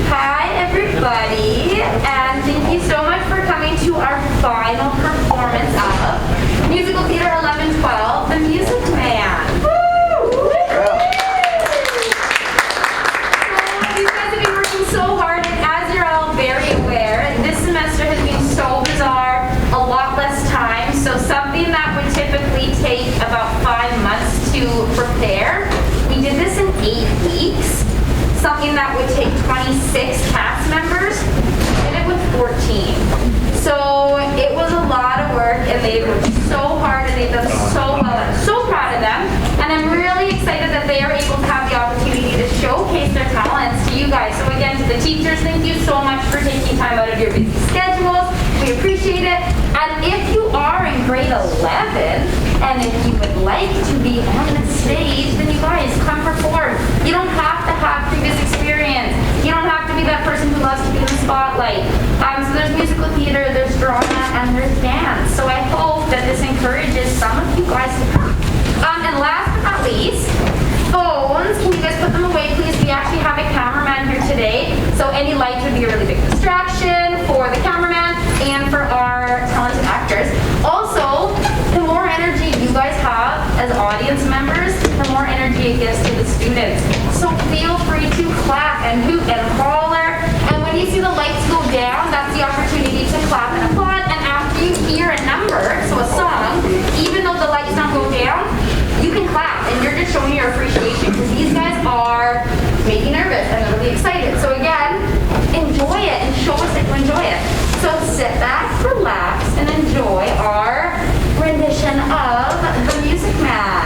Hi, everybody, and thank you so much for coming to our final performance of Musical Theater 11-12, The Music Man. Woo! These guys have been working so hard, and as you're all very aware, this semester has been so bizarre, a lot less time, so something that would typically take about 5 months to prepare, we did this in 8 weeks. Something that would take 26 cast members, we did it with 14. So it was a lot of work, and they worked so hard, and they've done so well. I'm so proud of them, and I'm really excited that they are able to have the opportunity to showcase their talents to you guys. So again, to the teachers, thank you so much for taking time out of your busy schedules. We appreciate it. And if you are in grade 11, and if you would like to be on the stage, then you guys come perform. You don't have to have previous experience. You don't have to be that person who loves to be in the spotlight. So there's musical theater, there's drama, and there's dance. So I hope that this encourages some of you guys to come. And last but not least, phones. Can you guys put them away, please? We actually have a cameraman here today, so any lights would be a really big distraction for the cameraman and for our talented actors. Also, the more energy you guys have as audience members, the more energy it gives to the students. So feel free to clap and hoot and holler. And when you see the lights go down, that's the opportunity to clap and applaud. And after you hear a number, so a song, even though the lights don't go down, you can clap, and you're just showing your appreciation, because these guys are making nervous and they're really excited. So again, enjoy it and show us that you enjoy it. So sit back, relax, and enjoy our rendition of The Music Man.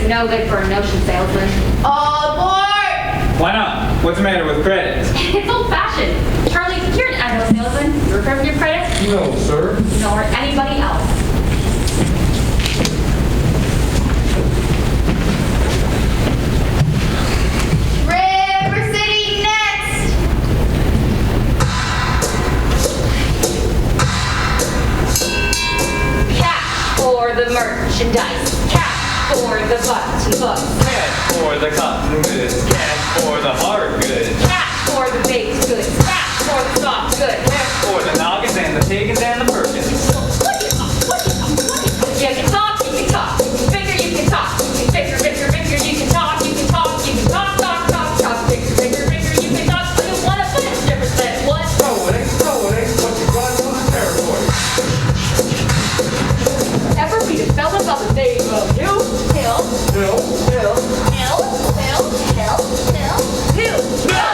No good for a notion salesman. All aboard! Why not? What's the matter with credits? It's old-fashioned. Charlie, you're an annual salesman. You recurve your credits? No, sir. Nor anybody else. River City next! Cash for the merchandise. For the butts and books. Cash for the cotton goods. Cash for the hard goods. Cash for the baked goods. Cash for the soft goods. Cash for the noggins and the piggins and the perkins. You can talk, you can talk. You can figure, you can talk. You can figure, you can talk. You can talk, you can talk, talk. Figure, you can talk. You want to put it different than what? No, it ain't what you got on the territory. Ever read a spell about the name of you? Hill. Hill. Hill. Hill. Hill. Hill. Hill. Hill.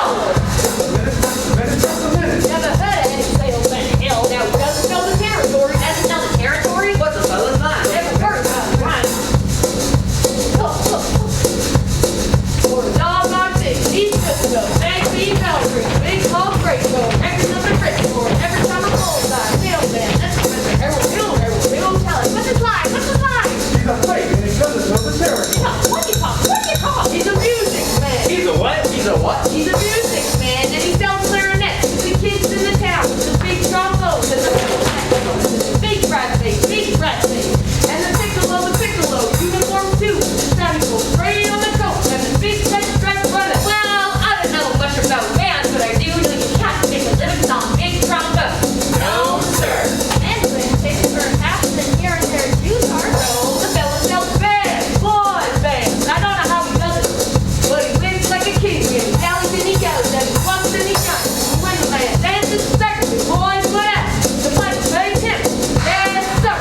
a what? He's a music man, and he sells clarinets to the kids in the town. The big trombones and the big rat face, and the piccolo, uniform too. Now he goes straight on the coat, and the big red stripe running. Well, I don't know much about bands, but I do know you can't make a living on big trombone. No, sir. And when it takes for half and here and there too, so the fella sells bands, bands. I don't know how he does it, but he wins like a king, and he dallies and he gallows, and he walks and he shines. When the man dances, certainly, boys, what else? The pipe plays him. Yes, sir.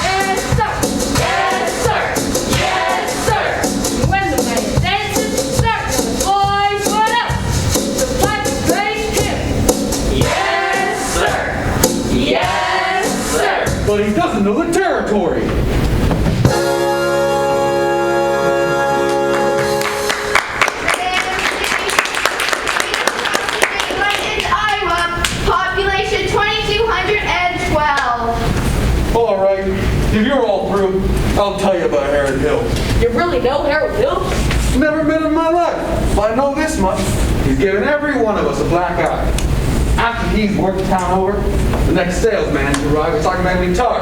Yes, sir. Yes, sir. Yes, sir. When the man dances, certainly, boys, what else? The pipe plays him. Yes, sir. Yes, sir. But he doesn't know the territory. Iowa, population 2,212. All right, if you're all through, I'll tell you about Harold Hill. You really know Harold Hill? Never met him in my life, but I know this much. He's given every one of us a black eye. After he's worked the town over, the next salesman to arrive was talking about guitar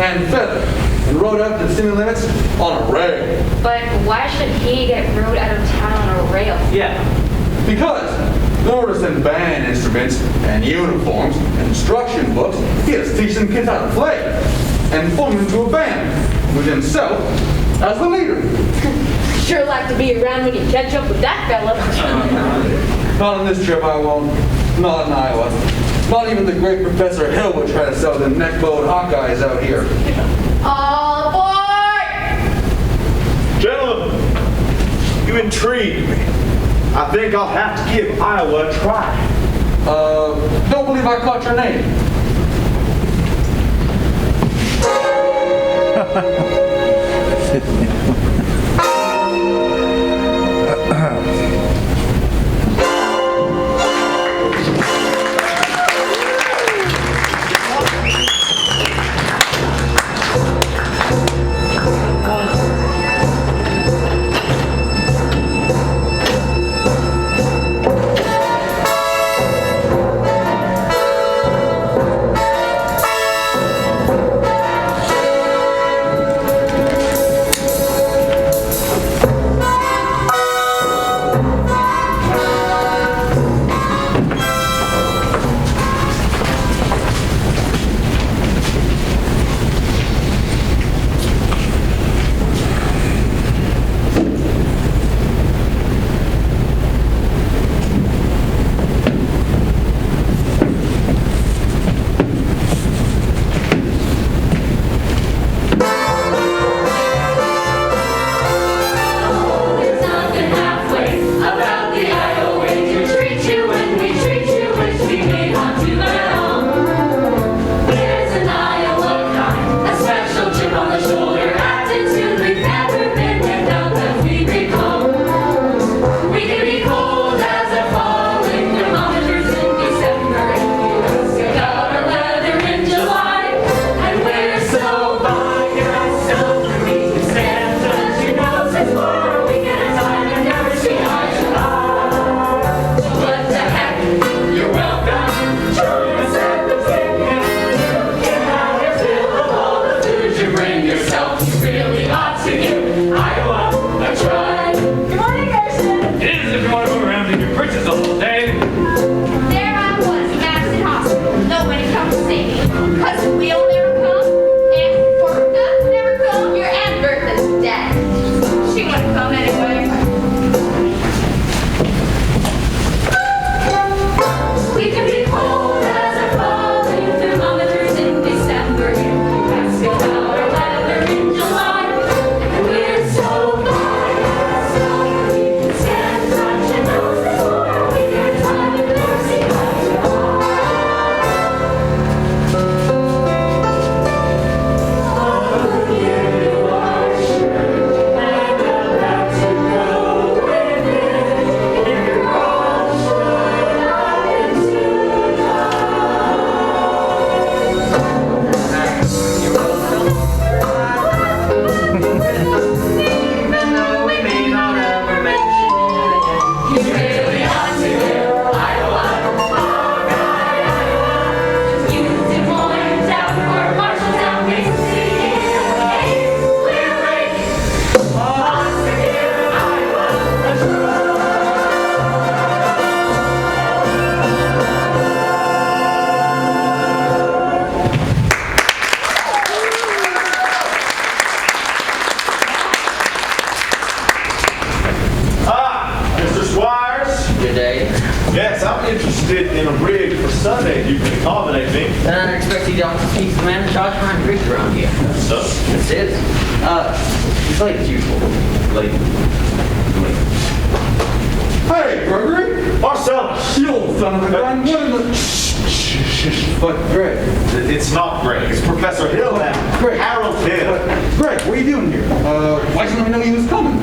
and feather and rode out to the city limits on a rail. But why should he get rode out of town on a rail? Yeah. Because in order to send band instruments and uniforms and instruction books, he has to teach them kids how to play and form them into a band with himself as the leader. Sure like to be around when you catch up with that fella. Not on this trip, I won't. Not in Iowa. Not even the great Professor Hill would try to sell the neck-bowed Hawkeyes out here. All aboard! Gentlemen, you intrigued me. I think I'll have to give Iowa a try. Don't believe I caught your name. Yes, I'm interested in a rig for Sunday. You can accommodate me. Then I expect you don't speak to the man in charge behind rigs around here. So, This is. He's late as usual. Late. Hey, Gregory! Marcellus! You old son of a gun, what in the... Shh. But, Greg, It's not Greg. It's Professor Hill now. Greg. Harold Hill. Greg, what are you doing here? Why didn't I know he was coming?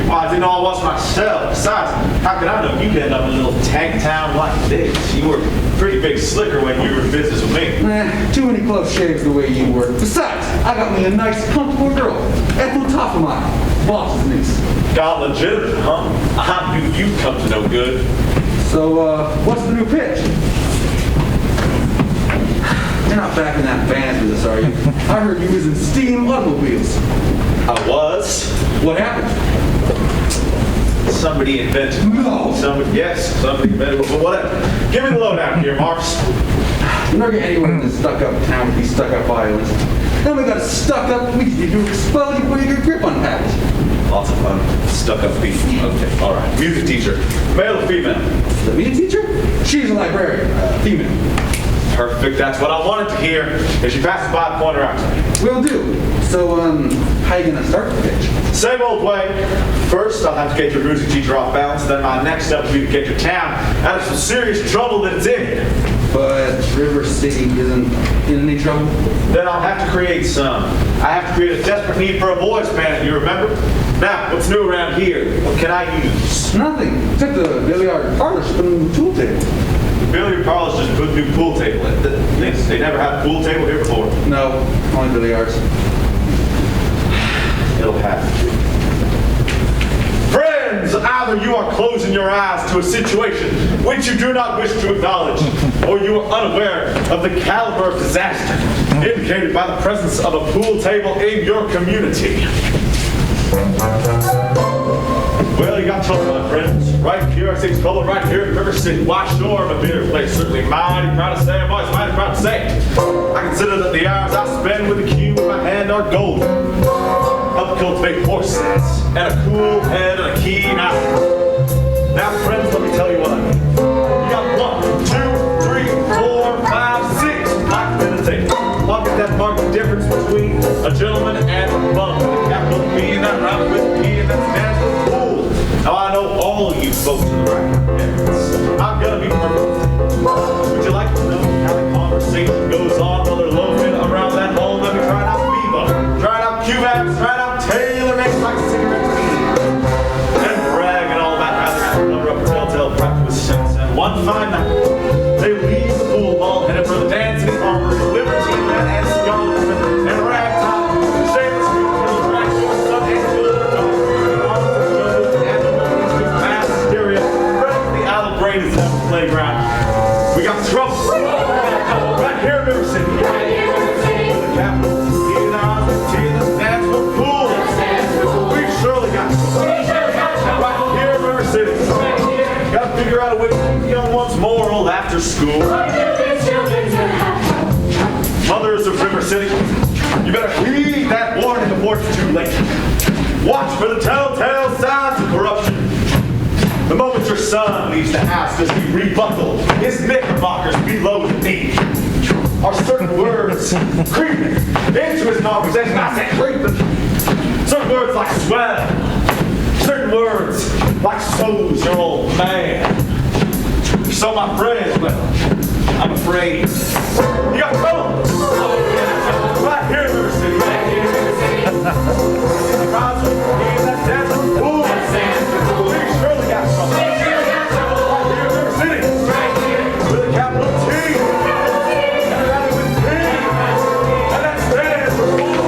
Well, I didn't all watch myself. Besides, how could I know you'd end up in a little tank town like this? You were a pretty big slicker when you were in business with me. Too many close shaves the way you were. Besides, I got me a nice, comfortable girl. Ethel Toffenmeyer, boss's niece. God legitimate, huh? I knew you'd come to no good. So, what's the new pitch? You're not back in that band business, are you? I heard you was in steam automobiles. I was. What happened? Somebody invented. No. Somebody invented it, but whatever. Give me the lowdown here, Marks. You never get anyone in this stuck-up town with these stuck-up violins. Then we got a stuck-up weed to expel you before you get your grip unpacked. Lots of fun. Stuck up people. Okay, all right. Music teacher. Male or female? The music teacher? She's a librarian, female. Perfect. That's what I wanted to hear. As you pass the by, point her out to me. Will do. So, how you gonna start the pitch? Same old way. First, I'll have to get your music teacher off balance. Then my next step will be to get your town out of some serious trouble that it's in. But River City isn't in any trouble? Then I'll have to create some. I have to create a desperate need for a boys band, you remember? Now, what's new around here? What can I use? Nothing, except the billiard parlor and the tool table. The billiard parlor's just put a new pool table in. They never had a pool table here before. No, only billiards. It'll happen. Friends, either you are closing your eyes to a situation which you do not wish to acknowledge, or you are unaware of the caliber of disaster indicated by the presence of a pool table in your community. Well, you got to talk, my friends. Right here, I say public right here in River City. Why, sure, I'm a bitter place. Certainly mighty proud to say, I'm always mighty proud to say. I consider that the hours I spend with the cue in my hand are golden. Help cultivate horse sense and a cool head and a keen eye. Now, friends, let me tell you what I mean. You got 1, 2, 3, 4, 5, 6 black men to take. Look at that marked difference between a gentleman and a bum. The capital B and that round with P and that stands for fool. Now, I know all of you folks in the right areas. I'm gonna be perfect. Would you like to know how the conversation goes on while they're loafing around that hole? Let me try out Bebo, try out Q-Maps, try out Taylor makes like cigarette tea. And brag and all that rather than cover up a telltale practice with sense. And one fine night, they leave the pool ball headed for the dancing armor, libertine men and scholarmen, and ragtime, shameless people, ragtime, sun and good dog, arms and shoulders, and the movies with mass hysteria, right the Alabraders at the playground. We got trouble. Right here in River City. Right here in River City. The capital, T and I, T and the stands for pool. We surely got trouble. Right here in River City. Got to figure out a way to keep young ones moral after school. Mothers of River City, you better heed that warning before it's too late. Watch for the telltale signs of corruption. The moment your son leaves the house, does he rebuckle his knickerbockers below the knee? Are certain words creeping into his conversation? I say creeping. Certain words like swell. Certain words like so's your old man. So my friends, well, I'm afraid. You got trouble. Right here in River City. Right here in River City. That stands for pool. We surely got trouble. Right here in River City. Right here. With a capital T. And another with P. And that stands for pool.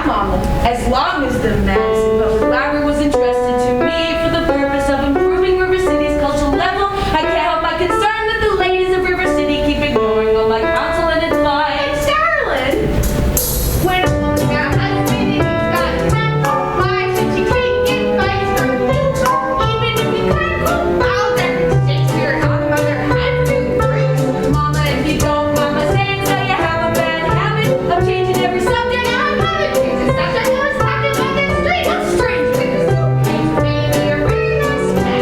Yeah, Mama. As long as the Madison Public Library was entrusted to me for the purpose of improving River City's cultural level, I can't help my concern that the ladies of River City keep ignoring all my counsel and advice. Darling, when a woman got husband and he's got time, why should she take advice from you? Even if you can't go out there and sit here on mother has to preach. Mama, if you don't mind my saying so, you have a bad habit of changing every subject. I'm gonna change the subject. I was talking about that street. I'm strange because you came to me and you're really nice today.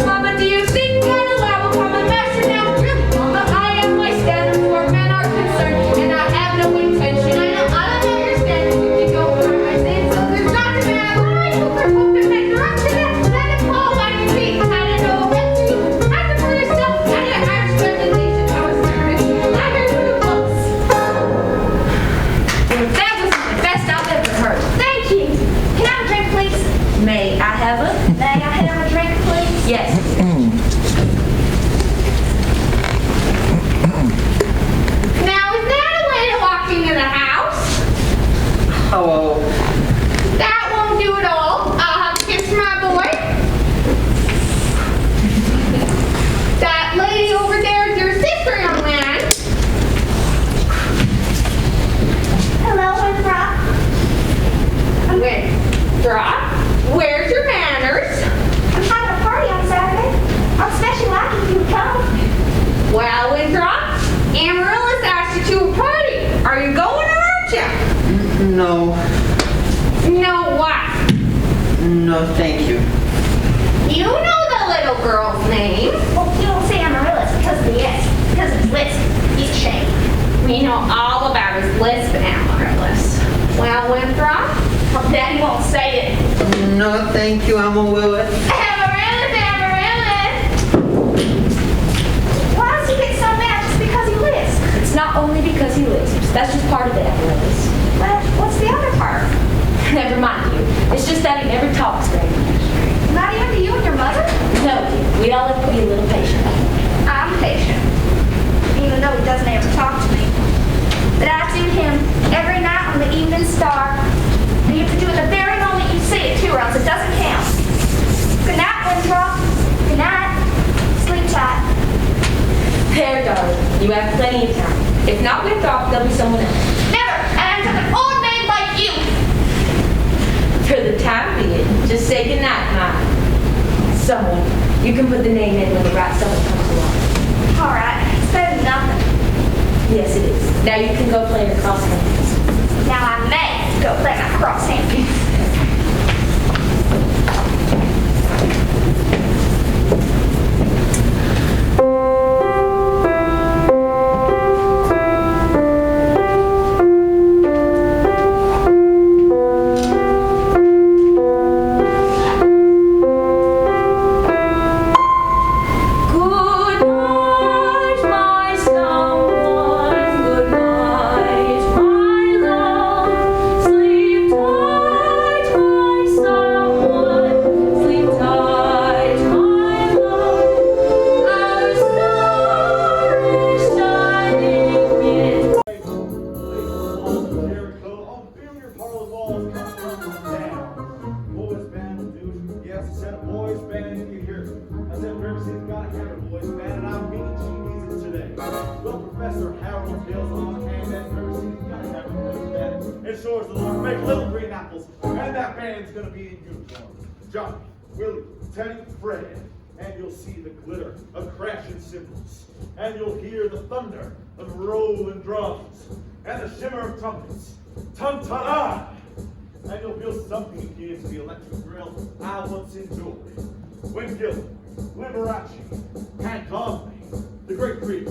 Mama, do you think I'd allow a common master now? Really, Mama, I am my standard where men are concerned, and I have no intention. I don't understand if you don't mind my saying so. There's not a man alive who could hope to measure up to that. Let it fall like a tree. I don't know what to do. Have to for yourself. I had a harsh reputation. I was nervous. I heard you close. That was the best I've ever heard. Thank you. Can I have a drink, please? May I have a? May I have a drink, please? Yes. Now, is that a way to walk into the house? Hello. That won't do at all. I'll have to kiss my boy. That lady over there is your sister, young man. Hello, Winthrop. Winthrop? Where's your manners? I'm having a party on Saturday. I'm especially lucky if you would come. Well, Winthrop, Amaryllis asked you to a party. Are you going or aren't you? No. No what? No, thank you. You know the little girl's name. Well, you don't say Amaryllis because of the S. Because it's lisp. It's a shame. We know all about his lisp and Amaryllis. Well, Winthrop, Well, Daddy won't say it. No, thank you, Emma Willett. Amaryllis, Amaryllis. Why does he get so mad just because he lisps? It's not only because he lisps. That's just part of it, Amaryllis. But what's the other part? Never mind you. It's just that he never talks very much. Not even to you and your mother? No, dear. We'd all have to be a little patient. I'm patient. Even though he doesn't ever talk to me. But I do him every night on the Evening Star. And you have to do it the very moment you say it too, or else it doesn't count. Good night, Winthrop. Good night. Sleep tight. There, darling. You have plenty of time. If not Winthrop, there'll be someone else. Never. And I'm an old maid like you. For the time being, just say goodnight, Ma. Someone. You can put the name in when the right someone comes along. All right. It's better than nothing. Yes, it is. Now you can go play your cross hands. Now I may go play my cross hand. Good night, my someone. Good night, my love. Sleep tight, my someone. Sleep tight, my love. Our star is shining in. Jericho, on billiard parlor walls down. Boys band will do. Yes, I said a boys band, you hear it. I said River City's gotta have a boys band, and I mean she needs it today. Well, Professor Harold Hill's on hand, and River City's gotta have a boys band. It sure is the Lord make little green apples, and that band's gonna be in uniform. Johnny, Willie, Teddy, Fred, and you'll see the glitter of crashing cymbals, and you'll hear the thunder of rolling drums, and the shimmer of trumpets. Tum-ta-da! And you'll feel something akin to the electric thrill I once enjoyed when Gilman, Liberace, Hank Conley, the great Creed,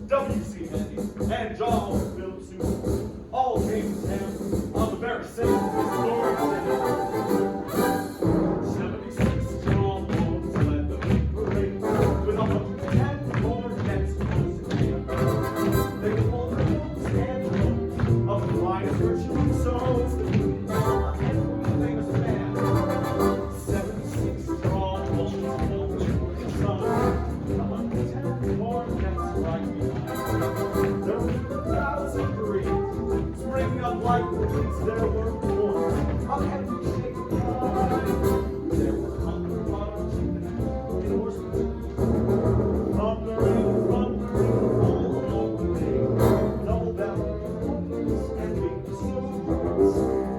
W.C. Handy, and John Philip Sousa all came to town on the very same historic day. 76 strong bones led the big parade with 110 cornets close at hand. They could hold their own stand of the finest virtuosos that we know of every famous man. 76 strong bones full to the sun, 110 cornets right behind. There were crowds of Koreans springing up like winds. There were How can we say goodbye? There were hunger bugs and horsemen. Thundering, all along the way. Double bells and big seas.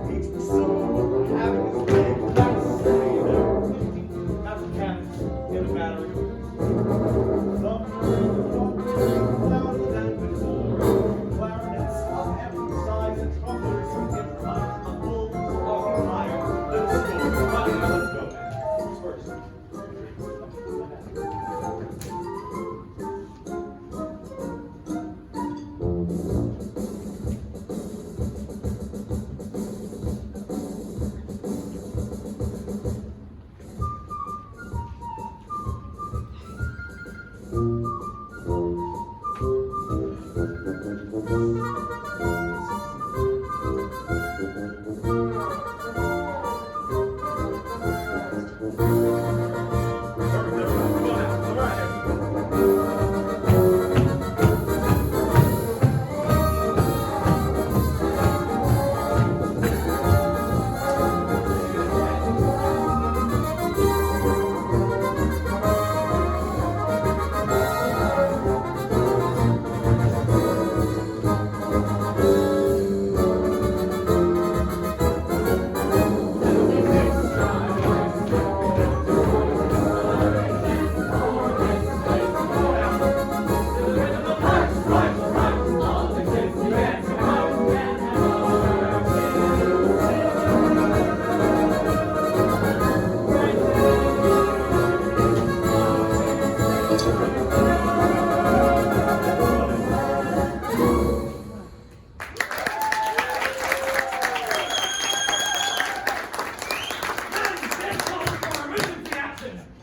Each pursued having his way. That's saying there were 50 as cannons in a battery. Thundering, louder than before. Clarinets of every size and trumpets in front of bulls of fire. Let's go. Who's first?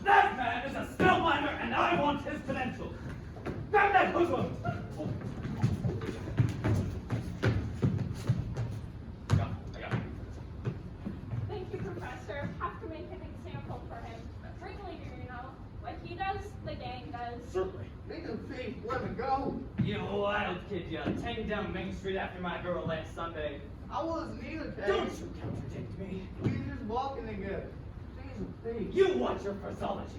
That man is a snow miner, and I want his credentials. Grab that hoodlum! I got it. Thank you, Professor. Have to make an example for him. Ring leader, you know. What he does, the gang does. Certainly. Leave the thief, let me go. You wild kid, you taking down Main Street after my girl last Sunday. I wasn't either, Don't Tate. you contradict me. We were just walking together. She's a thief. You watch your phraseology.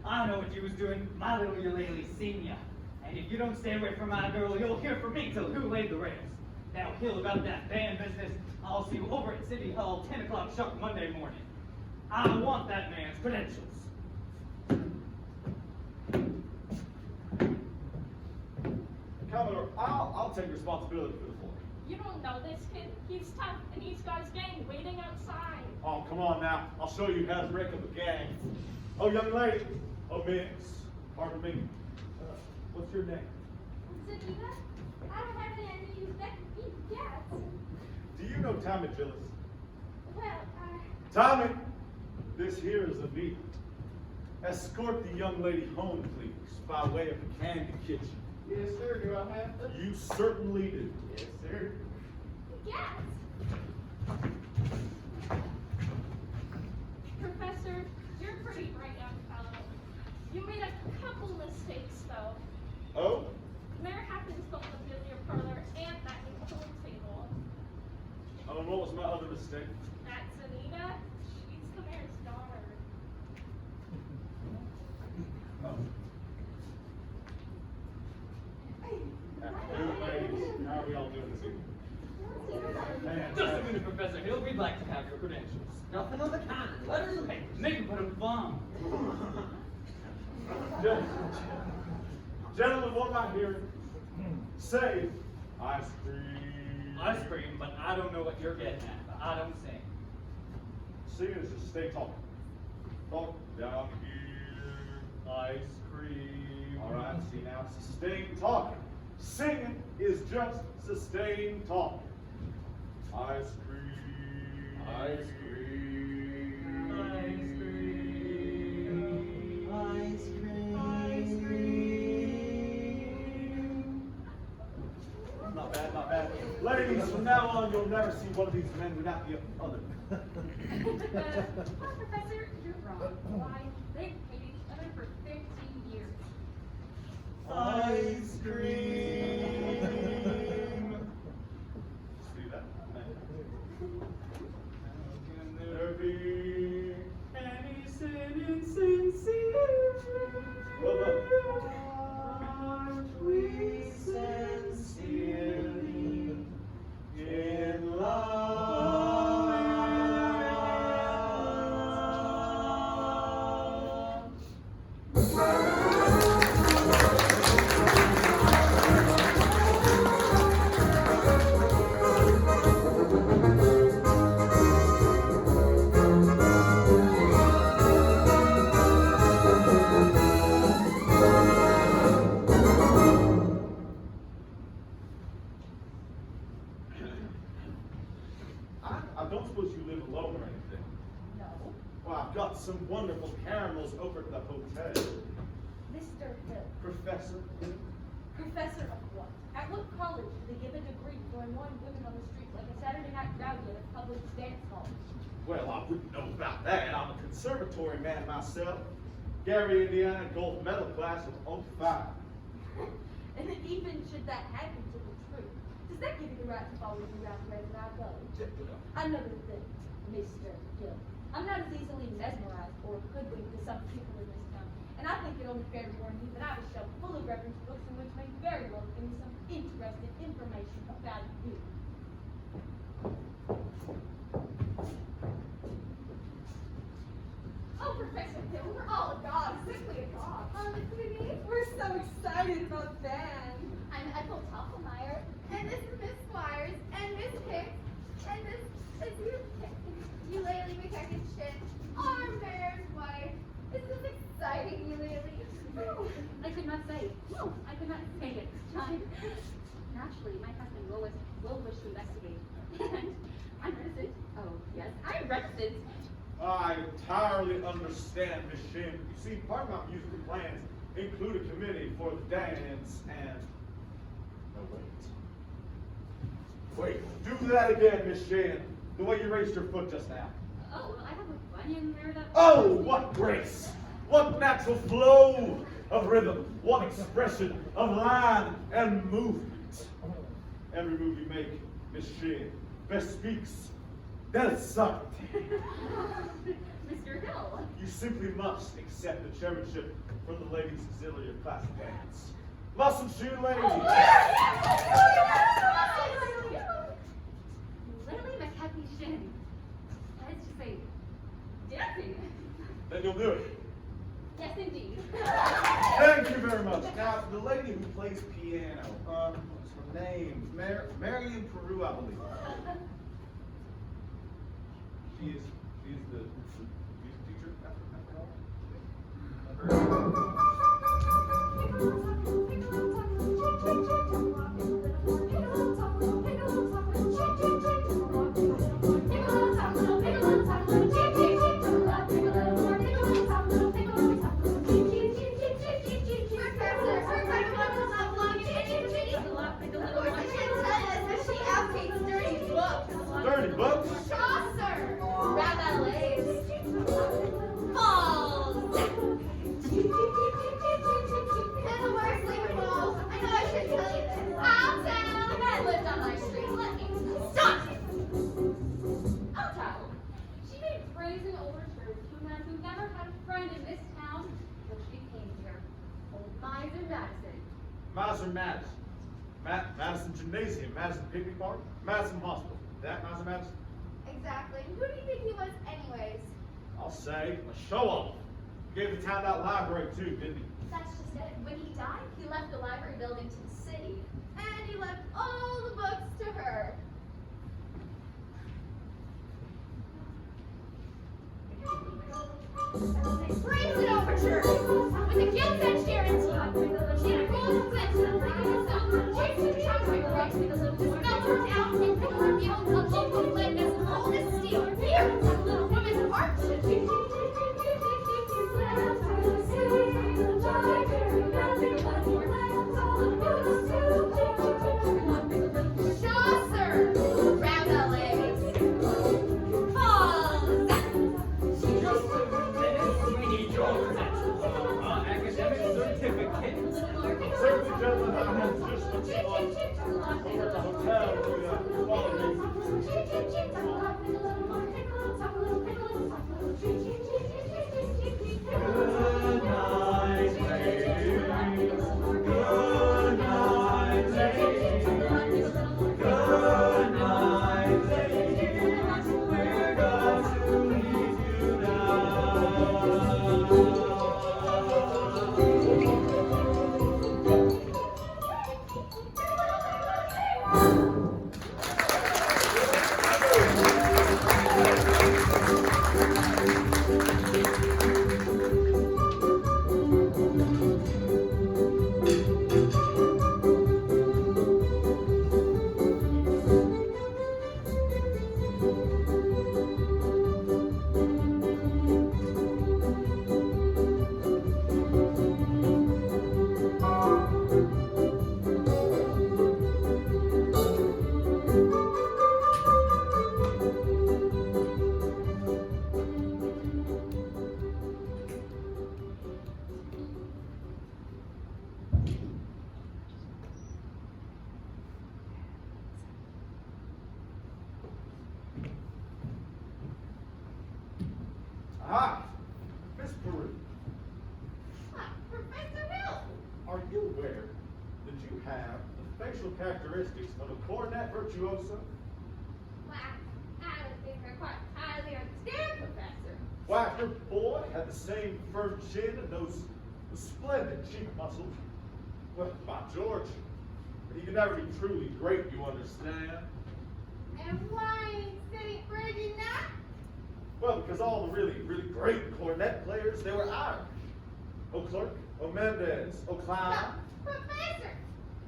I know what you was doing. My little ukulele seen ya. And if you don't stay away from my girl, you'll hear from me till who laid the rails. Now, Hill, about that band business, I'll see you over at City Hall, 10 o'clock sharp Monday morning. I want that man's credentials. Commodore, I'll take responsibility for the floor. You don't know this kid. He's tough, and he's got his gang waiting outside. Oh, come on now. I'll show you how to break up a gang. Oh, young lady. Oh, miss. Pardon me. What's your name? Zanita, I don't have any ideas that can eat cats. Do you know Tommy Gillis? Well, Tommy, this here is Anita. Escort the young lady home, please, by way of the candy kitchen. Yes, sir. Do I have to? You certainly do. Yes, sir. yes. Professor, you're a pretty bright young fellow. You made a couple mistakes, though. Oh? Mayor happens to the billiard parlor and that new pool table. And what was my other mistake? That's Anita. She's the mayor's daughter. Oh. Ladies, how are we all doing this evening? Just a minute, Professor Hill. We'd like to have your credentials. Nothing of the kind. Letters and papers. Make him put him thumb. Gentlemen, what am I hearing? Say, ice cream. I scream, but I don't know what you're getting at. I don't sing. Singing is just stay talking. Talk down here. Ice cream. All right, see now, sustain talking. Singing is just sustain talking. Ice cream. Ice cream. Ice cream. Ice cream. Ice Not bad, not bad. Ladies, from now on, you'll never see one of these men without the other. Professor, you're wrong. Why? They've hated each other for 15 years. Ice cream. See that? don't suppose you live alone or anything. No. Well, I've got some wonderful caramels over at the hotel. Mr. Hill. Professor? Professor of what? At what college do they give a degree for annoying women on the streets like a Saturday night rowdy at a public dance hall? Well, I wouldn't know about that. I'm a conservatory man myself. Gary, Indiana, gold medal class of 05. And even should that happen to be true, does that give you the right to follow me around wherever I go? Another thing, Mr. Hill. I'm not as easily mesmerized or hoodwinked as some people in this town. And I think it only fair to warn you that I have a shelf full of reference books in which may very well give me some interesting information about you. Oh, Professor Hill, we're all agog, simply agog. Oh, Miss Winnie. We're so excited about that. I'm Ethel Toppelmeyer, and this is Miss Squires, and Miss Hicks, and this is Eulalie McEckenshin, our mayor's wife. This is exciting, Eulalie. I could not say. No, I could not say it. John, naturally, my husband will wish to investigate. And I'm reticent. Oh, yes, I'm reticent. I entirely understand, Miss Shin. You see, part of my musical plans include a committee for the dance and... No, wait. Wait, do that again, Miss Shin. The way you raised your foot just now. Oh, well, I have a bunion there that... Oh, what grace! What natural flow of rhythm! What expression of line and movement! Every move you make, Miss Shin, best speaks. That is something. Mr. Hill. You simply must accept the chairmanship from the ladies' auxiliary class dance. Muscle shoe, ladies! Literally McEckenshin. That is to say, dancing. Then you'll do it. Yes, indeed. Thank you very much. Now, the lady who plays piano, what's her name? Marion Peru, I believe. She's the music teacher after all. Dirty books? Chaucer! Rabelais. Balls. And the worst thing of all, I know I should tell you this. I'll tell! I lived on my street. Let me stop. I'll tell. She made praising overtures to a man who never had a friend in this town till she came here. Old Miser Madison. Madison Madison. Madison Gymnasium, Madison Picnic Park, Madison Hospital. That Madison Madison? Exactly. Who do you think he was anyways? I'll say, a show-off. Gave the town that library too, didn't he? That's just it. When he died, he left the library building to the city. And he left all the books to her. Praising overture with a gilt-edged guarantee. She had a golden glitch and a freaking silver. Chasing chocolate rocks because of this melted down and pickle revealed a local blend as cold as steel. Here, from his heart. Chaucer, Rabelais, Balls. We need your academic certificate. Certainly, gentlemen, I have just what you want. Over at the hotel, we follow me. Good night, ladies. Good night, ladies. Good night, ladies. We're going to leave you now. Hi, Miss Peru. Professor Hill! Are you aware that you have the facial characteristics of a cornet virtuoso? Well, I would think I quite highly understand, Professor. Why, if your boy had the same firm chin and those splendid cheek muscles, well, by George, he could never be truly great, you understand? And why ain't City Bridget now? Well, because all the really, really great cornet players, they were Irish. O'Clerc, O'Mendez, O'Clown. Professor,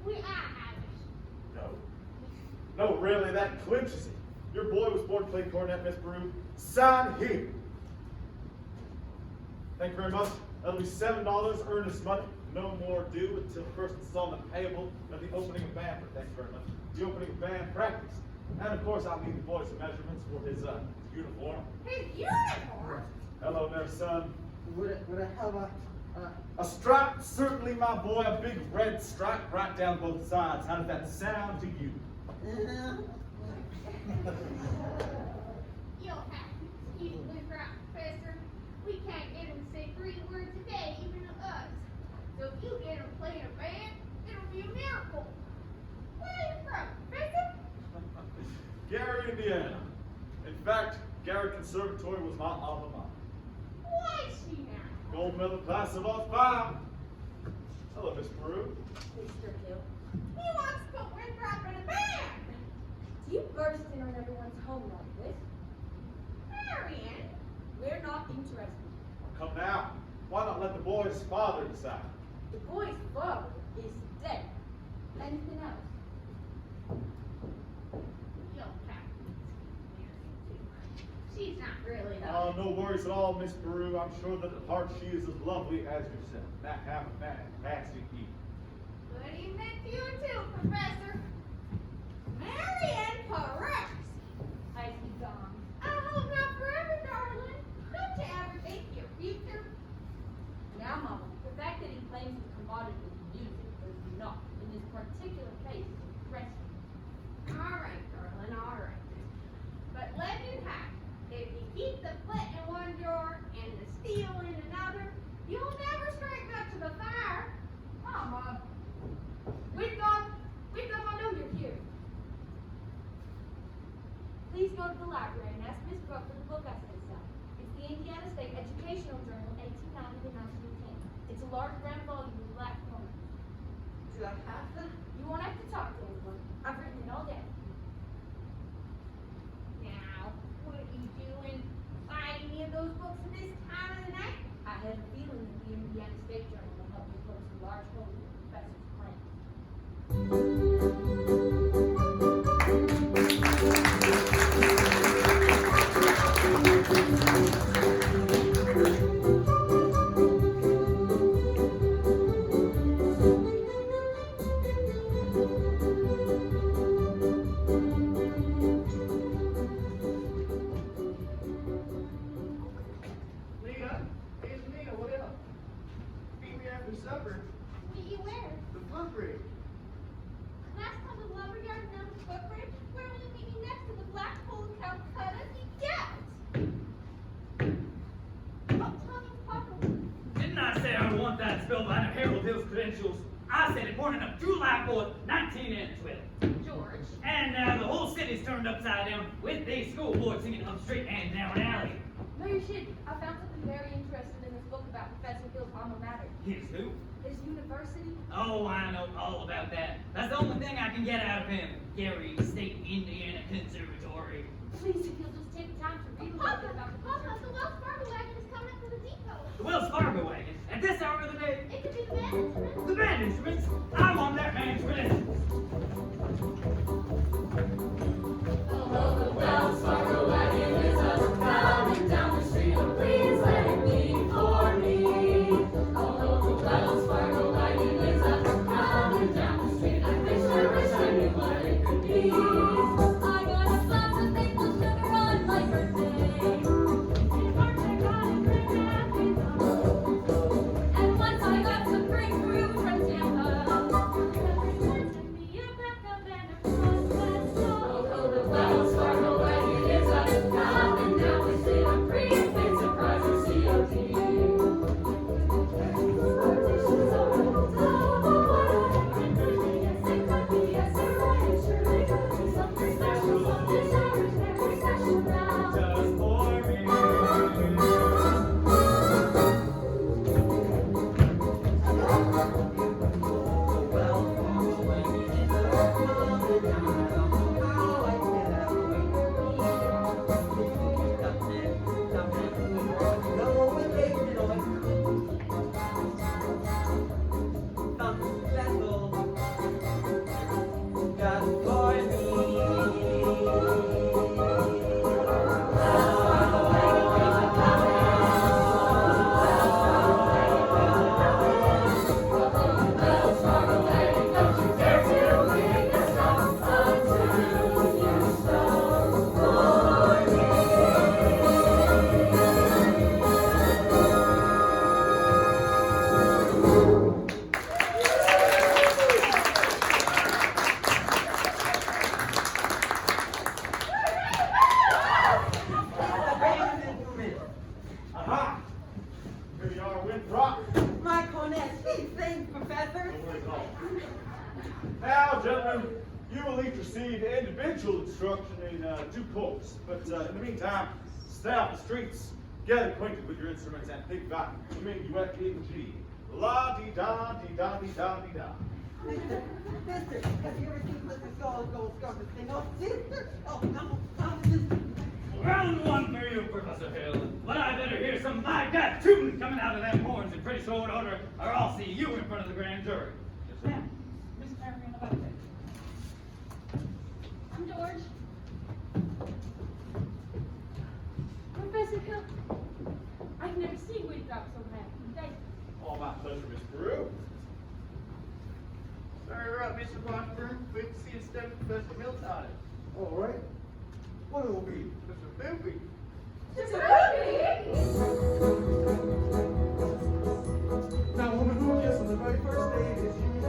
we are Irish. No. No, really, that clinches it. Your boy was born to play cornet, Miss Peru. Sign here. Thank you very much. That'll be $7 earnest money. No more due until the first installment payable at the opening of band. Thank you very much. The opening of band practice. And of course, I'll need the boy's measurements for his uniform. His uniform? Hello there, son. Would I have A stripe, certainly, my boy. A big red stripe right down both sides. How does that sound to you? You'll have to excuse me, right, Professor. We can't get him to say 3 words a day, even to us. So if you get him playing a band, it'll be a miracle. Where are you from, Professor? Gary, Indiana. In fact, Gary Conservatory was my alma mater. Why is she now? Gold medal class of '05. Hello, Miss Peru. Mr. Hill, He wants to put Winthrop in a band. do you burst in on everyone's home like this? Marion? We're not interested. Come now. Why not let the boy's father decide? The boy's father is dead. Anything else? You'll have to excuse Marion, too. She's not really the... Oh, no worries at all, Miss Peru. I'm sure that at heart she is as lovely as yourself. Now have a fantastic evening. Good evening to you too, Professor. Marion Perez. I see gone. I hope not forever, darling. Don't you ever think your future? Now, Mama, the fact that he claims the commodity is music does not, in this particular case, impress me. All right, darling, all right. But let it happen. If you keep the foot in one drawer and the steel in another, you'll never strike up to the fire. Mama, Whitcomb, I know you're here. Please go to the library and ask Miss Brooke for the book I sent out. It's the Indiana State Educational Journal, 1890 to 1910. It's a large brown volume with black corners. Do I have that? You won't have to talk to anyone. I've written it all down. Now, what are you doing? Buying any of those books at this time of the night? I have a feeling that the Indiana State Journal will help me close a large hole in the professor's plan. Nina? Hey, Nina, what up? Meet me after supper. Meet you where? The book bridge. Last time the lumberyard and now the footbridge? Where will you meet me next to the Blackpool and Calcutta? You get! Oh, Tommy Parker. Didn't I say I want that spellbind of Harold Hill's credentials? I said it morning of July 4th, 1912. George. And now the whole city's turned upside down with the school board singing up street and down alley. No, you shouldn't. I found something very interesting in this book about Professor Hill's alma mater. His who? His university. Oh, I know all about that. That's the only thing I can get out of him. Gary State Indiana Conservatory. Please, if you'll just take the time to read a little bit about the Papa, conservatory. the Wells Fargo wagon is coming up to the depot. The Wells Fargo wagon. At this hour of the day, It could be the band instrument. the band instruments. I want that man's credentials. Wells Fargo wagon is coming down the street. Oh, please let it be for me. Oh, the Wells Fargo wagon is coming down the street. I wish I knew what it could be. I got lots of maple sugar of due course. But in the meantime, stay off the streets, get acquainted with your instruments, and think about minuet in G. La-dee-da-dee-da-dee-da-dee-da. Mister, have you ever seen Mr. Gold Scarlet thing? Oh, sister! Oh, no, Round one for you, Professor Hill. But I better hear some my God tune coming out of them horns in pretty short order, or I'll see you in front of the grand jury. Yes, ma'am. Miss Marion about that. I'm George. Professor Hill, I've never seen weed drop so happy. Thank you. All my pleasure, Miss Peru. Sorry about Mr. Washburn. Wait to see a step of Professor Milton. All right. What it will be? Mr. Filthy. Now, woman who gets on the very first date is usually a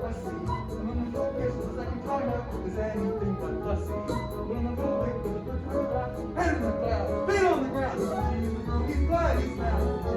fussy. Woman who gets on the second time out is anything but fussy. Woman who waits for the first girl back, head in the clouds, feet on the ground. She's the girl he's glad he's found. She's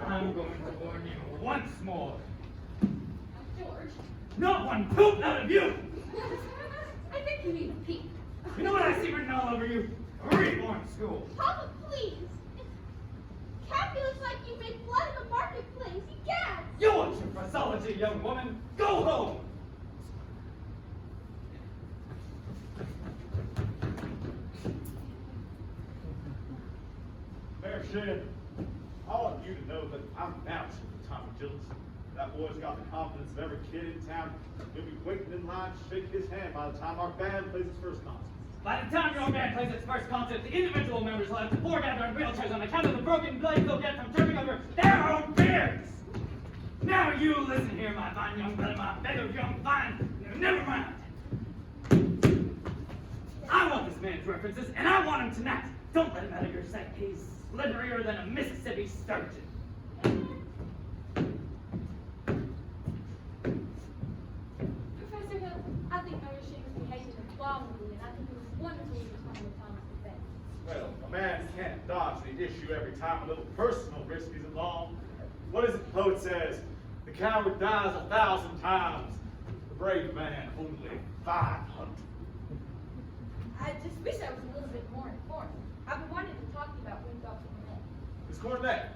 I'm going to warn you once more. George. Not one poop out of you! I think you need a peek. You know what I see written all over you? A reborn school. Papa, please. Cappy looks like you make blood in the marketplace. He can't. You want your phraseology, young woman? Go home! Mayor Shin, I want you to know that I'm vouching for Tommy Gillis. That boy's got the confidence of every kid in town. You'll be waiting in line to shake his hand by the time our band plays its first concert. By the time your band plays its first concert, the individual members will have to foregather in wheelchairs on account of the broken blades they'll get from tripping over their own beards. Now you listen here, my fine young brother, my beggar young fine. Never mind. I want this man's references, and I want him tonight. Don't let him out of your sight. He's slitherier than a Mississippi sturgeon. Professor Hill, I think Mary Shea was behaving abominably, and I think it was wonderful you were talking to Thomas defense. Well, a man can't dodge the issue every time a little personal risk is involved. What is it the poet says? The coward dies 1,000 times, the brave man only 500. I just wish I was a little bit more informed. I've been wanting to talk to you about Wind Dr. Cornett. Miss Cornett,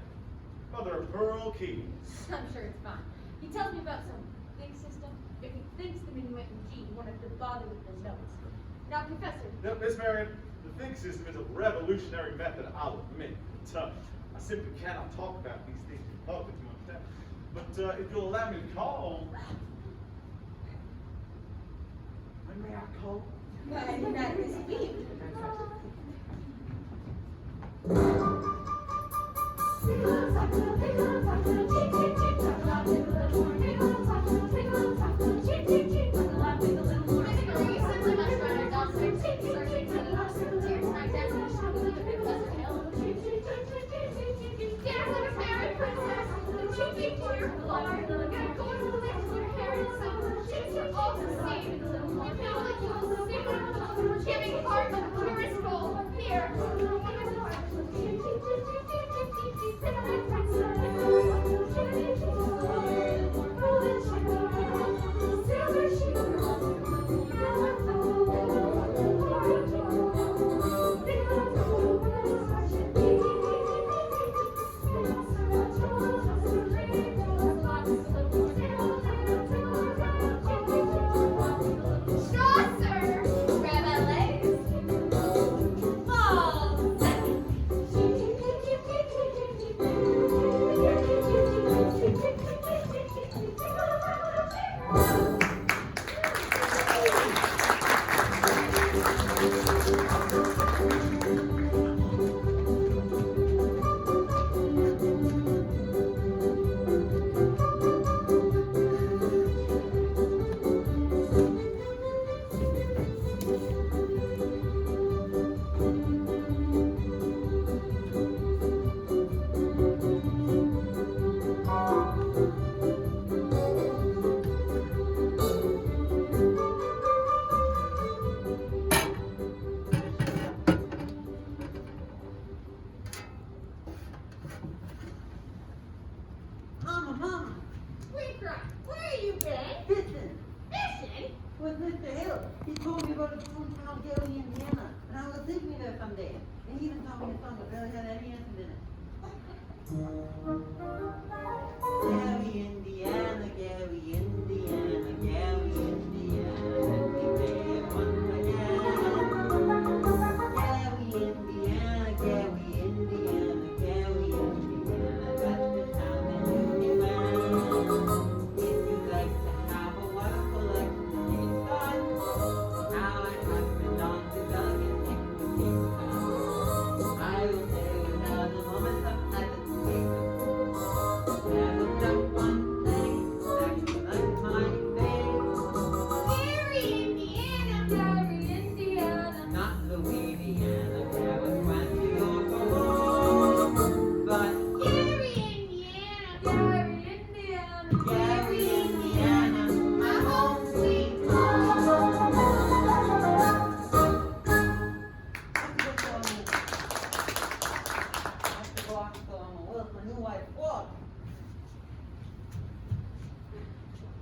mother of Pearl Keys. I'm sure it's fine. He tells me about some big system. If he thinks the minuet in G, you won't have to bother with the notes. Now, Professor. Now, Miss Marion, the think system is a revolutionary method, I'll admit. But I simply cannot talk about these things in public, you understand? But if you'll allow me to call. When may I call? Why, not this week. Giving heart of purest gold here. Gary, Indiana, Gary, Indiana, Gary, Indiana, let me hear it once again. Gary, Indiana, Gary, Indiana, Gary, Indiana, that's the town that you live in. If you like to have a water collection, how I must be on to delegate things. I will tell you now the moment of hesitation. Never jump on things that you like my face. Gary, Indiana, Gary, Indiana. Not Louisiana, where I was trying to go but Gary, Indiana, Gary, Indiana. Gary, Indiana, my home sweet home. After Blackstone, where's my new white walk?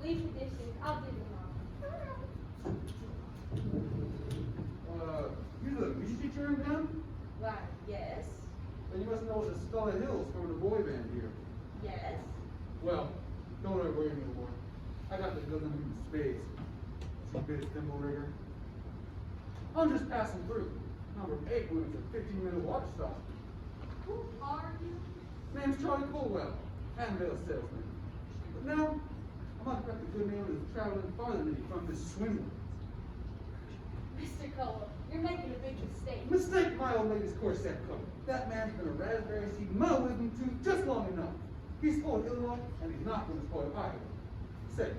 Leave the dishes. I'll do them all. You the music teacher in town? Why, yes, Then you must know the Scarlet Hills from the boy band here. yes. Well, don't worry anymore. I got the good in spades. Some bit of thimble rigger. I'm just passing through. Number 8 when it's a 15-minute water stop. Who are you? Name's Charlie Colwell, handbill salesman. But now, I might got the good name of traveling farther than from this swindler. Mr. Cole, you're making a big mistake. Mistake my old lady's corset coat. That man's been a raspberry seed my wisdom tooth just long enough. He spoiled Illinois, and he's not going to spoil Iowa. Say,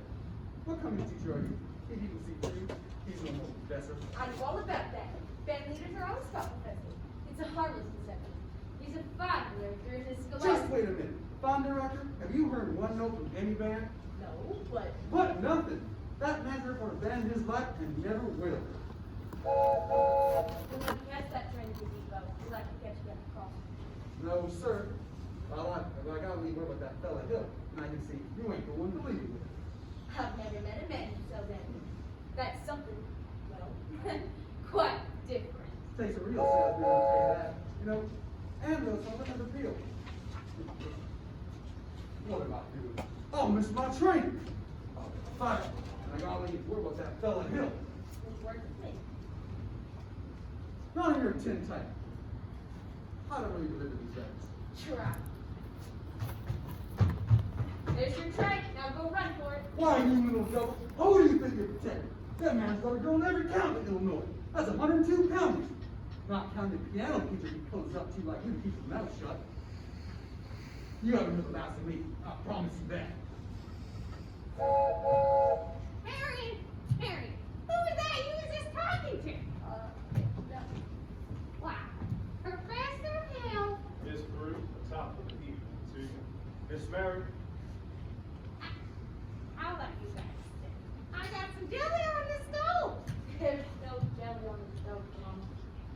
what kind of teacher are you? He can see through. He's no more professor. I know all about that. Band leaders are always called professors. It's a harmless deception. He's a fine director in his Just scholastic. wait a minute. Fond director, have you heard one note from any band? No, but What? Nothing. That man's never going to band his life and never will. when you catch that train to the depot, you'll have to catch it at the crossing. No, sir. I gotta leave word about that fella Hill, and I can see you ain't the one to leave it with. I've never met a man who sells anything. That's something, well, quite different. Takes a real salesman to tell you that. You know, and there's something in the field. What am I doing? Oh, miss my train! Oh, fire! And I gotta leave word about that fella Hill. Which works with me. Not in your tin type. I don't really believe in these guys. Try. There's your train. Now go run for it. Why, you little devil? Who do you think you're protecting? That man's got a girl in every county in Illinois. That's 102 counties. Not counting the piano teacher he closes up to you like you to keep his mouth shut. You haven't heard the last of me. I promise you that. Mary, Mary, who was that you was just talking to? Wow, Professor Hill. Miss Brew, the top of the evening to you. Miss Mary, I'll let you guys sit. I got some jelly on the stove. There's no jelly on the stove, Mom.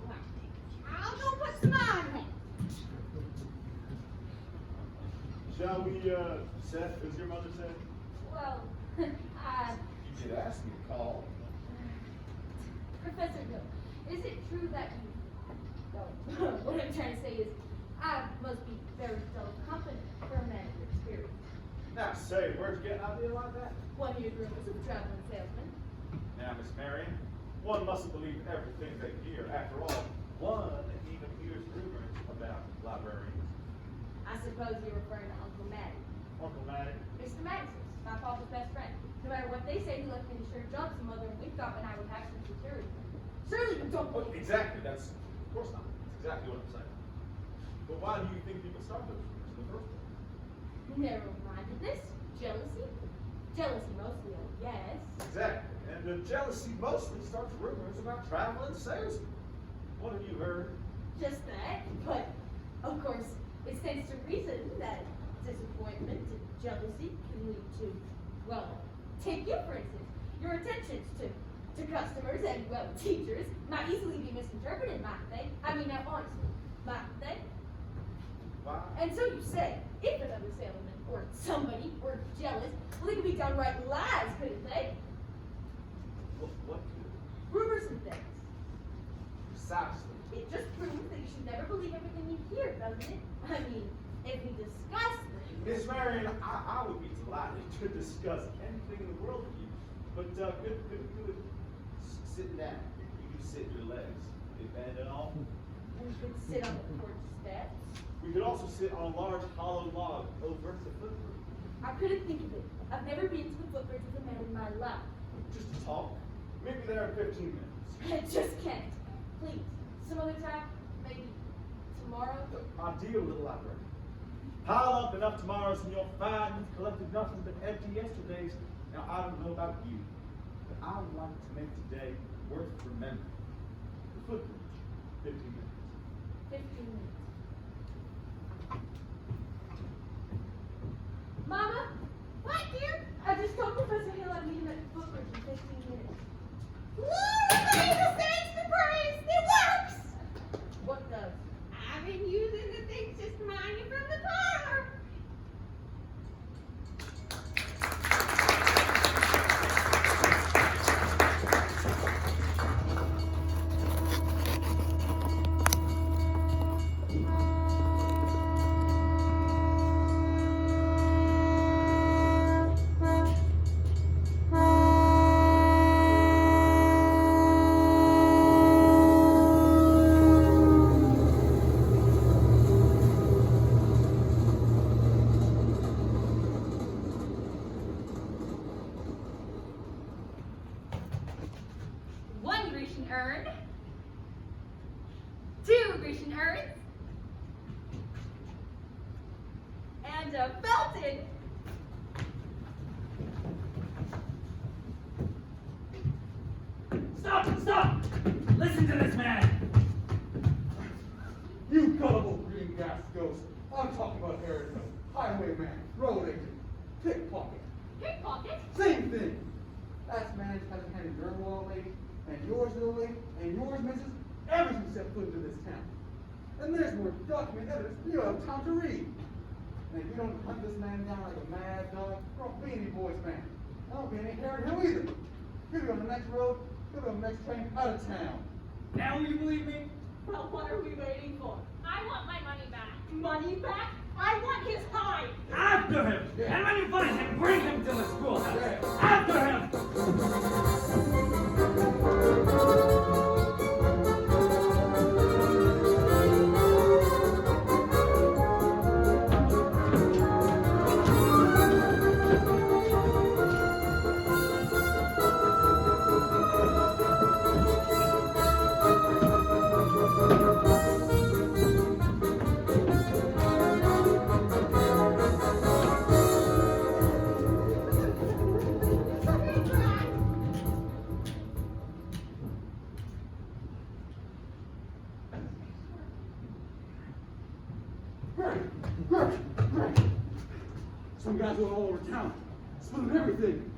Well, I'll go put some on it. shall we, Seth, as your mother said? Well, You did ask me to call. Professor Hill, is it true that you, well, what I'm trying to say is, I must be very dull company for a man of your experience. Now, say, where'd you get an idea like that? One hears rumors of traveling salesmen. Now, Miss Mary, one mustn't believe everything they hear. After all, one even hears rumors about librarians. I suppose you're referring to Uncle Matty. Uncle Matty, Mr. Madison, my father's best friend. No matter what they say, he left me to sure jobs and mother and Wingstop and I would have some security. Surely you don't oh, believe exactly, that's, of course not. That's exactly what I'm saying. But why do you think people start those rumors in the first place? narrow-mindedness, jealousy. Jealousy mostly, I guess. Exactly, and the jealousy mostly starts rumors about traveling salesmen. What have you heard? Just that, but of course, it stands to reason that disappointment and jealousy can lead to, well, take you for instance. Your attentions to customers and, well, teachers might easily be misinterpreted, mightn't they? I mean, now honestly, mightn't they? Why? And so you say, if another salesman or somebody were jealous, well, they could be downright lies, couldn't they? What could? Rumors and things. Precisely. It just proves that you should never believe everything you hear, doesn't it? I mean, if we discuss this. Miss Marion, I would be delighted to discuss anything in the world with you. But good. Sit down. You can sit your legs. They bend and all. We could sit on the porch steps. We could also sit on a large hollow log over the footbridge. I couldn't think of it. I've never been to the footbridge with a man in my life. Just to talk. Maybe there in 15 minutes. I just can't. Please, some other time, maybe tomorrow. My dear little library. Pile up enough tomorrows and you'll find you've collected nothing but empty yesterdays. Now, I don't know about you, but I would like to make today worth remembering. The footbridge, 15 minutes. 15 minutes. Mama? What, dear? I just told Professor Hill I'd meet him at the footbridge in 15 minutes. Lord, Jesus, thanks the praise. It works. What does? I've been using the things just behind you from the car. One Grecian urn, 2 Grecian urns, and a fountain. Stop! Listen to this man. You gullible green gas ghost. I'm talking about heretic, highwayman, road agent, pickpocket. Pickpocket? Same thing. That man hasn't handed your wall lady, and yours little lady, and yours missus, ever since set foot into this town. And there's more document evidence than you have time to read. And if you don't hunt this man down like a mad dog, you're a Beanie Boys fan. I don't be any Herod Hill either. He'll be on the next road, he'll be on the next train out of town. Now will you believe me? Well, what are we waiting for? I want my money back. Money back? I want his hide. After him! And when you find him, bring him to the schoolhouse. After him! Some guys going all over town, spilling everything.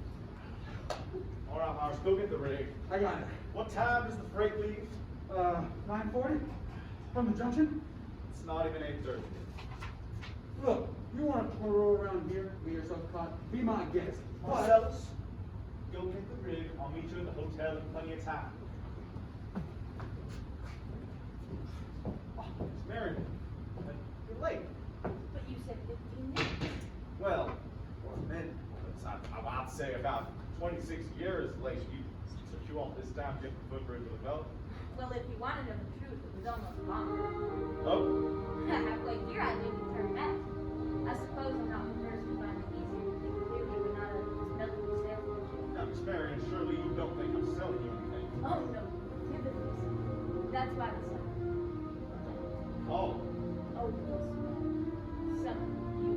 All right, Myers, go get the rig. I got it. What time does the freight leave? 9:40 from the junction. It's not even 8:30. Look, you want to roll around here, get yourself caught, be my guest. Marcellus, go get the rig. I'll meet you in the hotel in plenty of time. Oh, it's Marion. You're late. But you said 15 minutes. Well, for a minute. I'd say about 26 years late. You took you all this time to get the footbridge with a belt. Well, if you want to know the truth, it was almost gone. Oh, Halfway here, I didn't turn back. I suppose I'm not the person who finds it easier to think clearly when not a smelly salesman. now, Miss Marion, surely you don't think I'm selling you anything. Oh, no, prohibitively. That's why the sun. Oh, Oh, yes. Some you.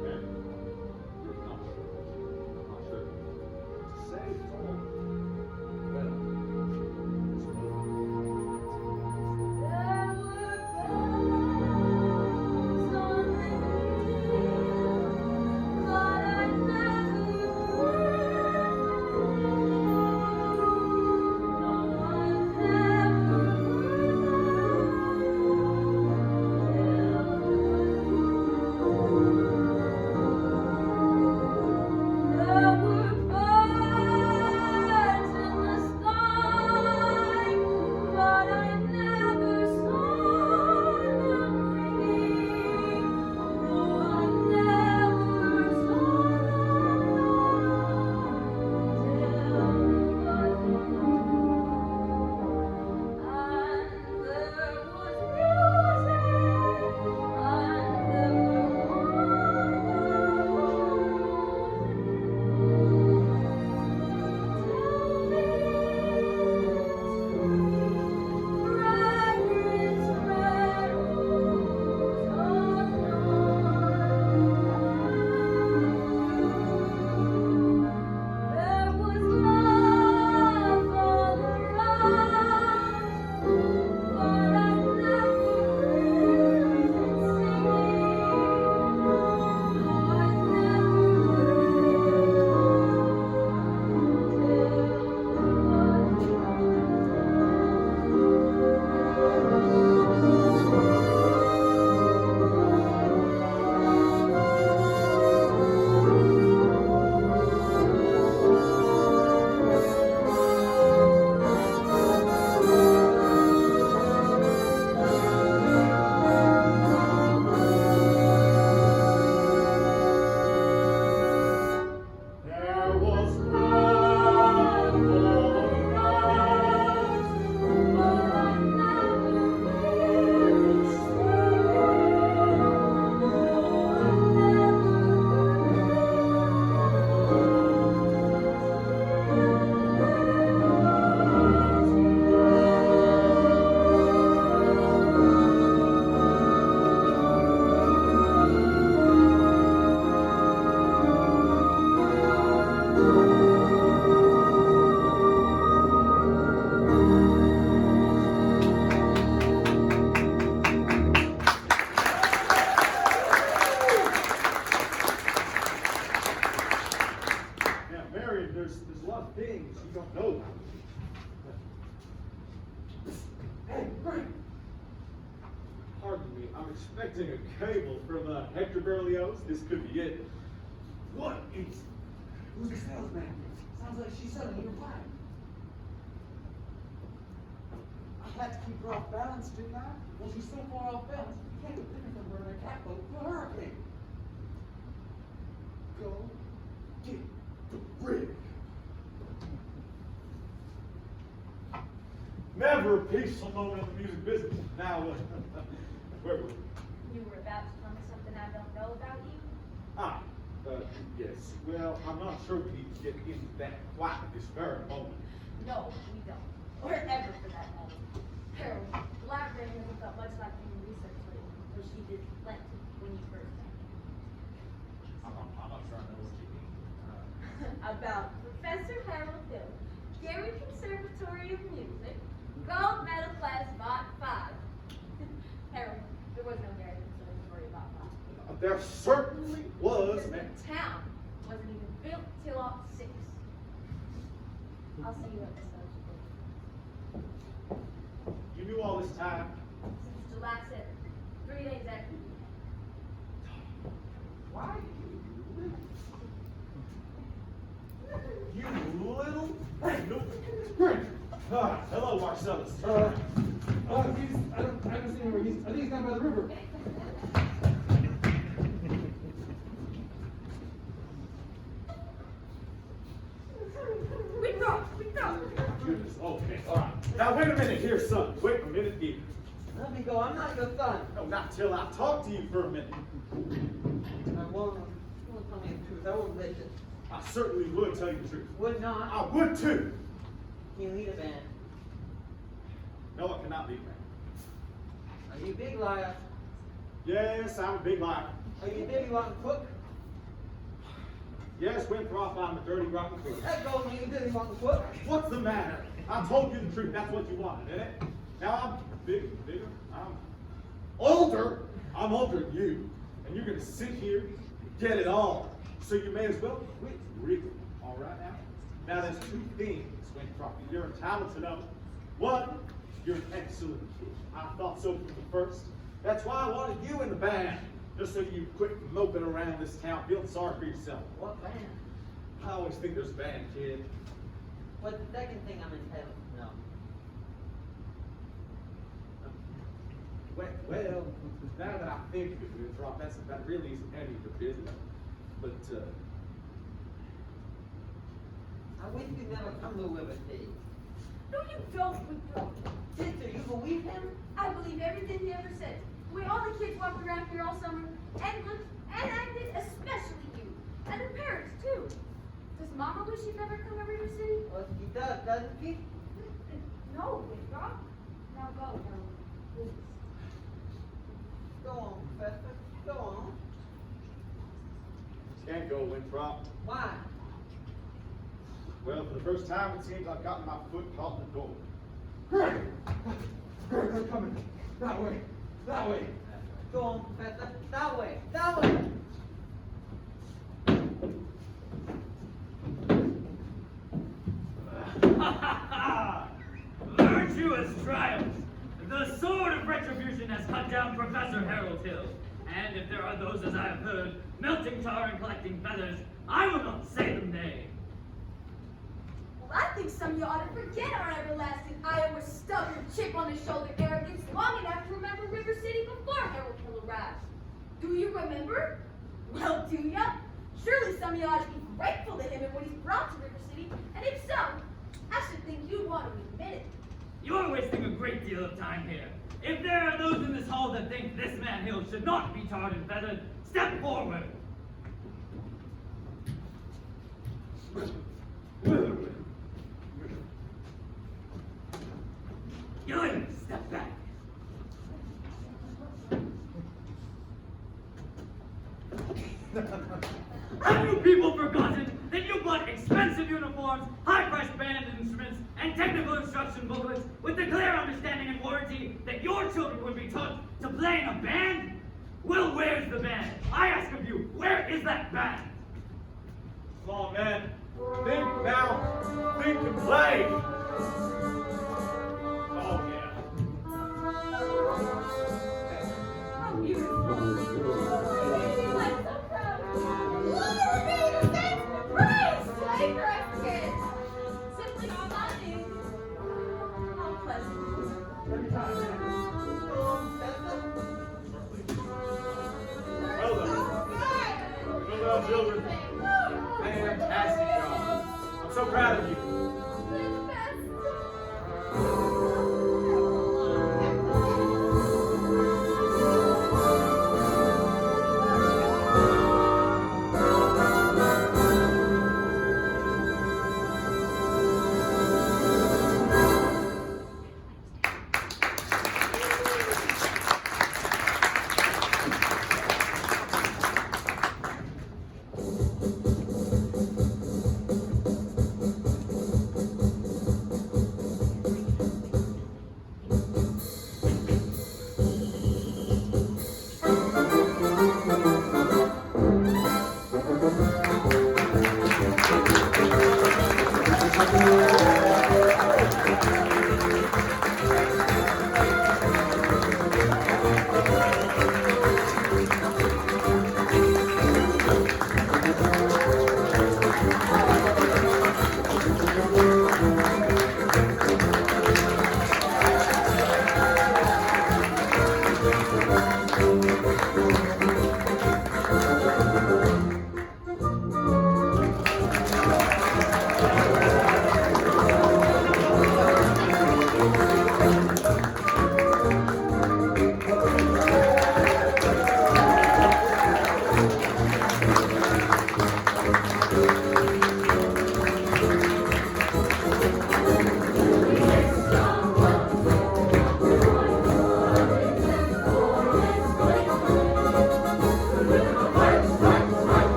Marion. You're not sure. I'm not sure. To say it's all. Well, it's There were bells on the hill, but I never went. No one ever pardon me. I'm expecting a cable from Hector Berlioz. This could be it. What is... Who's the salesman? Sounds like she's selling your pie. I had to keep her off balance, didn't I? Well, she's so far off balance, you can't get dinner from her in a catboat for a hurricane. Go get the rig. Never a peaceful moment in the music business. Now, where were we? You were about to tell me something I don't know about you? Yes. Well, I'm not sure we need to get into that quite at this very moment. No, we don't. Or ever for that matter. Harold, the library hasn't felt much like human research lately, though she did plenty when you first met me. I'm not sure I know what you mean. About Professor Harold Hill, Gary Conservatory of Music, Gold Medal Class Bot 5. Harold, there was no Gary Conservatory of Bot 5. There certainly was, Because man. the town wasn't even built till '06. I'll see you at the social. You knew all this time. Since July 7th, 3 days after you met. Why you little... Hey, no. Hello, Marcellus. I haven't seen him. I think he's down by the river. We know. Goodness, okay, all right. Now, wait a minute here, son. Wait a minute here. Let me go. I'm not your son. No, not till I talk to you for a minute. I won't tell me the truth. I won't listen. I certainly would tell you the truth. Would not. I would too. You lead a band. No, it cannot be, man. Are you a big liar? Yes, I'm a big liar. Are you a dirty rotten cook? Yes, Winthrop, I'm a dirty, rotten cook. Let go of me, you dirty rotten cook. What's the matter? I told you the truth. That's what you wanted, isn't it? Now I'm bigger. I'm older. I'm older than you. And you're going to sit here and get it all. So you may as well quit reading. All right now? Now there's two things, Winthrop, you're entitled to know. One, you're an excellent kid. I thought so from the first. That's why I wanted you in the band. Just so you quit moping around this town, feeling sorry for yourself. What band? I always think there's a band, kid. What's the second thing I'm entitled to know? Well, now that I think of it, Winthrop, that really isn't any of your business. But, I wish you'd never come to Liberty. No, you don't, Winthrop. Sister, you believe him? I believe everything he ever said. The way all the kids walked around here all summer and looked and acted, especially you. And the parents, too. Does Mama wish she'd never come to River City? Well, she does, doesn't she? No, Winthrop. Now go, Harold, please. Go on, Professor. Go on. can't go, Winthrop. Why? Well, for the first time, it seems I've gotten my foot caught in the door. Greg, they're coming. That way. That way. Go on, Professor. That way. That way. Virtuous triumph! The sword of retribution has cut down Professor Harold Hill. And if there are those, as I have heard, melting tar and collecting feathers, I will not say them nay. Well, I think some of you ought to forget our everlasting Iowa stubborn chip on the shoulder arrogance long enough to remember River City before Harold Hill arrived. Do you remember? Well, do ya? Surely some of you ought to be grateful to him and what he's brought to River City, and if so, I should think you'd want to admit it. You are wasting a great deal of time here. If there are those in this hall that think this man Hill should not be tarred and feathered, step forward. Gillian, step back. Have you people forgotten that you bought expensive uniforms, high-priced band instruments, and technical instruction booklets with the clear understanding and warranty that your children would be taught to play in a band? Well, where's the band? I ask of you, where is that band? Come on, man. Think now. Think and play. Oh, yeah. well, children. Fantastic job. I'm so proud of you.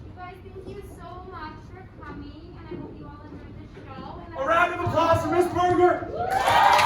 You guys, thank you so much for coming, and I hope you all enjoyed the show. And A round of applause for Miss Berger.